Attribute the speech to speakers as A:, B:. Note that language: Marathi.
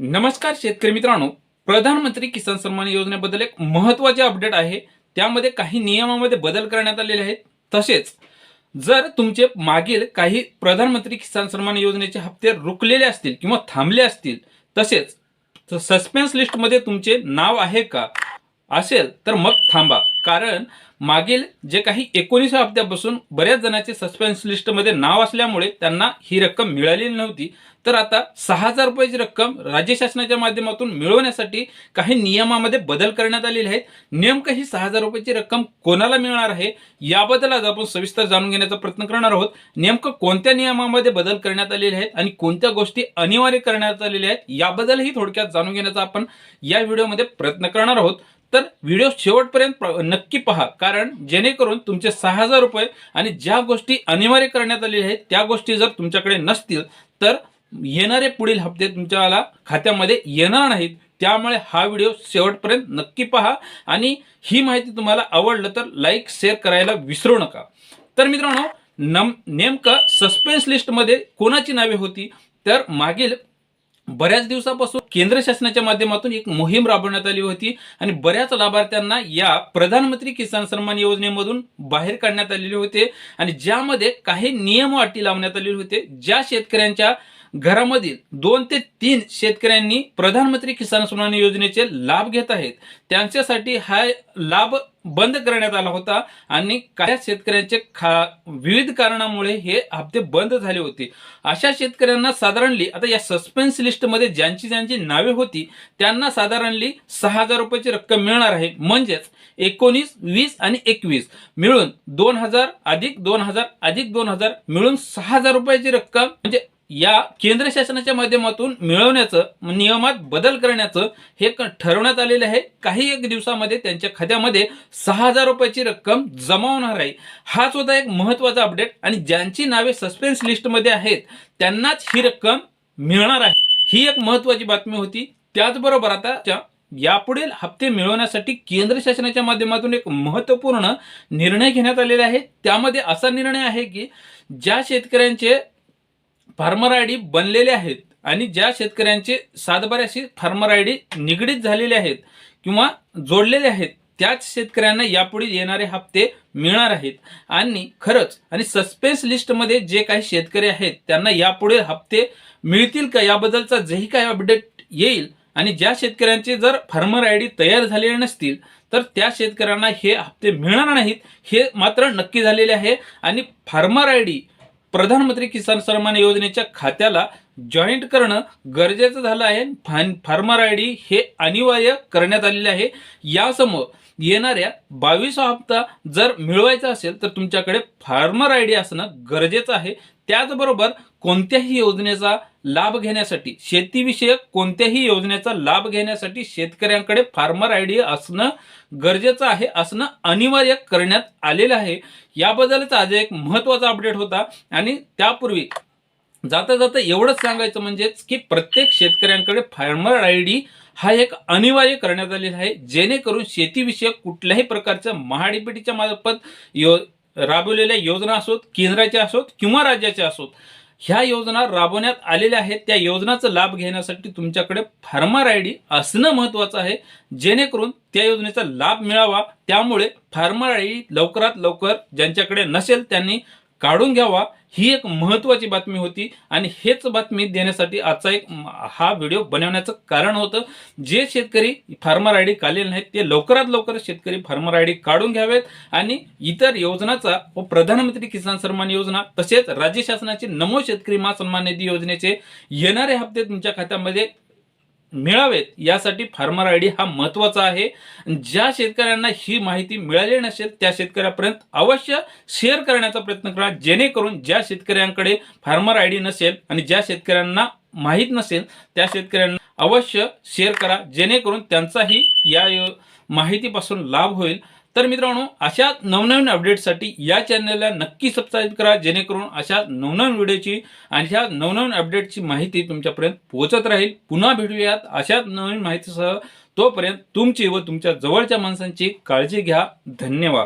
A: नमस्कार शेतकरी मित्रांनो, प्रधानमंत्री किसान सन्मान योजनेबद्दल एक महत्त्वाचे अपडेट आहे। त्यामध्ये काही नियमामध्ये बदल करण्यात आलेले आहेत। तसेच जर तुमचे मागील काही प्रधानमंत्री किसान सन्मान योजनेचे हप्ते रुकलेले असतील किंवा थांबले असतील, तसेच सस्पेन्स लिस्टमध्ये तुमचे नाव आहे का असेल तर मग थांबा, कारण मागील जे काही 19 हप्त्यापासून बऱ्याच जणांचे सस्पेन्स लिस्टमध्ये नाव असल्यामुळे त्यांना ही रक्कम मिळालेली नव्हती। तर आता 6,000 रुपयाची रक्कम राज्य शासनाच्या माध्यमातून मिळवण्यासाठी काही नियमामध्ये बदल करण्यात आलेले आहेत। नेमकं ही 6,000 रुपयाची रक्कम कोणाला मिळणार आहे याबद्दल आज आपण सविस्तर जाणून घेण्याचा प्रयत्न करणार आहोत। नेमकं कोणत्या नियमामध्ये बदल करण्यात आलेले आहेत आणि कोणत्या गोष्टी अनिवार्य करण्यात आलेल्या आहेत याबद्दलही थोडक्यात जाणून घेण्याचा आपण या व्हिडिओमध्ये प्रयत्न करणार आहोत। तर व्हिडिओ शेवटपर्यंत नक्की पहा, कारण जेणेकरून तुमचे 6,000 रुपये आणि ज्या गोष्टी अनिवार्य करण्यात आलेल्या आहेत त्या गोष्टी जर तुमच्याकडे नसतील तर येणारे पुढील हप्ते तुमच्या खात्यामध्ये येणार नाहीत। त्यामुळे हा व्हिडिओ शेवटपर्यंत नक्की पहा आणि ही माहिती तुम्हाला आवडलं तर लाईक शेअर करायला विसरू नका। तर मित्रांनो, नेमकं सस्पेन्स लिस्टमध्ये कोणाची नावे होती, तर मागील बऱ्याच दिवसापासून केंद्र शासनाच्या माध्यमातून एक मोहीम राबवण्यात आली होती आणि बऱ्याच लाभार्थ्यांना या प्रधानमंत्री किसान सन्मान योजनेमधून बाहेर काढण्यात आलेले होते आणि ज्यामध्ये काही नियम व अटी लावण्यात आलेले होते। ज्या शेतकऱ्यांच्या घरामधील 2 ते 3 शेतकऱ्यांनी प्रधानमंत्री किसान सन्मान योजनेचे लाभ घेत आहेत त्यांच्यासाठी हा लाभ बंद करण्यात आला होता आणि काही शेतकऱ्यांचे विविध कारणामुळे हे हप्ते बंद झाले होते। अशा शेतकऱ्यांना साधारणली आता या सस्पेन्स लिस्टमध्ये ज्यांची नावे होती त्यांना साधारणली 6,000 रुपयाची रक्कम मिळणार आहे। म्हणजेच 19, 20 आणि 21 मिळून 2,000 अधिक 2,000 अधिक 2,000 मिळून 6,000 रुपयाची रक्कम म्हणजे या केंद्र शासनाच्या माध्यमातून मिळवण्याचं नियमात बदल करण्याचं हे ठरवण्यात आलेलं आहे। काही एक दिवसामध्ये त्यांच्या खात्यामध्ये 6,000 रुपयाची रक्कम जमा होणार आहे। हाच होता एक महत्त्वाचा अपडेट आणि ज्यांची नावे सस्पेन्स लिस्टमध्ये आहेत त्यांनाच ही रक्कम मिळणार आहे, ही एक महत्त्वाची बातमी होती। त्याचबरोबर आता यापुढील हप्ते मिळवण्यासाठी केंद्र शासनाच्या माध्यमातून एक महत्त्वपूर्ण निर्णय घेण्यात आलेला आहे। त्यामध्ये असा निर्णय आहे की ज्या शेतकऱ्यांचे फार्मर आयडी बनलेले आहेत आणि ज्या शेतकऱ्यांचे सातबाऱ्याशी फार्मर आयडी निगडीत झालेले आहेत किंवा जोडलेले आहेत त्याच शेतकऱ्यांना यापुढे येणारे हप्ते मिळणार आहेत। आणि खरंच आणि सस्पेन्स लिस्टमध्ये जे काही शेतकरी आहेत त्यांना यापुढे हप्ते मिळतील का याबद्दलचा जेही काही अपडेट येईल आणि ज्या शेतकऱ्यांचे जर फार्मर आयडी तयार झालेले नसतील तर त्या शेतकऱ्यांना हे हप्ते मिळणार नाहीत हे मात्र नक्की झालेले आहे। आणि फार्मर आयडी प्रधानमंत्री किसान सन्मान योजनेच्या खात्याला जॉईंट करणं गरजेचं झालं आहे। फार्मर आयडी हे अनिवार्य करण्यात आलेले आहे। यासमोर येणाऱ्या 22 हप्ता जर मिळवायचा असेल तर तुमच्याकडे फार्मर आयडी असणं गरजेचं आहे। त्याचबरोबर कोणत्याही योजनेचा लाभ घेण्यासाठी शेतीविषयक कोणत्याही योजनेचा लाभ घेण्यासाठी शेतकऱ्यांकडे फार्मर आयडी असणं गरजेचं आहे, असणं अनिवार्य करण्यात आलेलं आहे। याबद्दलच आज एक महत्त्वाचा अपडेट होता आणि त्यापूर्वी जाता जाता एवढंच सांगायचं म्हणजेच की प्रत्येक शेतकऱ्यांकडे फार्मर आयडी हा एक अनिवार्य करण्यात आलेला आहे, जेणेकरून शेतीविषयक कुठल्याही प्रकारच्या महाडीपीटीच्या मार्फत राबवलेल्या योजना असोत, केंद्राच्या असोत किंवा राज्याच्या असोत, ह्या योजना राबवण्यात आलेल्या आहेत। त्या योजनाचा लाभ घेण्यासाठी तुमच्याकडे फार्मर आयडी असणं महत्त्वाचं आहे, जेणेकरून त्या योजनेचा लाभ मिळावा। त्यामुळे फार्मर आयडी लवकरात लवकर ज्यांच्याकडे नसेल त्यांनी काढून घ्यावा, ही एक महत्त्वाची बातमी होती आणि हेच बातमी देण्यासाठी आजचा हा व्हिडिओ बनवण्याचं कारण होतं। जे शेतकरी फार्मर आयडी काढलेले नाहीत ते लवकरात लवकर शेतकरी फार्मर आयडी काढून घ्यावेत आणि इतर योजनाचा व प्रधानमंत्री किसान सन्मान योजना तसेच राज्य शासनाचे नमो शेतकरी महासन्मान निधी योजनेचे येणारे हप्ते तुमच्या खात्यामध्ये मिळावेत यासाठी फार्मर आयडी हा महत्त्वाचा आहे। ज्या शेतकऱ्यांना ही माहिती मिळाली नसेल त्या शेतकऱ्यापर्यंत अवश्य शेअर करण्याचा प्रयत्न करा, जेणेकरून ज्या शेतकऱ्यांकडे फार्मर आयडी नसेल आणि ज्या शेतकऱ्यांना माहीत नसेल त्या शेतकऱ्यांना अवश्य शेअर करा, जेणेकरून त्यांचाही या माहितीपासून लाभ होईल। तर मित्रांनो, अशा नवनवीन अपडेटसाठी या चॅनलला नक्की सबस्क्राईब करा, जेणेकरून अशा नवनवीन व्हिडिओची आणि ह्या नवनवीन अपडेटची माहिती तुमच्यापर्यंत पोहोचत राहील। पुन्हा भेटूयात अशाच नवीन माहितीसह। तोपर्यंत तुमची व तुमच्या जवळच्या माणसांची काळजी घ्या। धन्यवाद।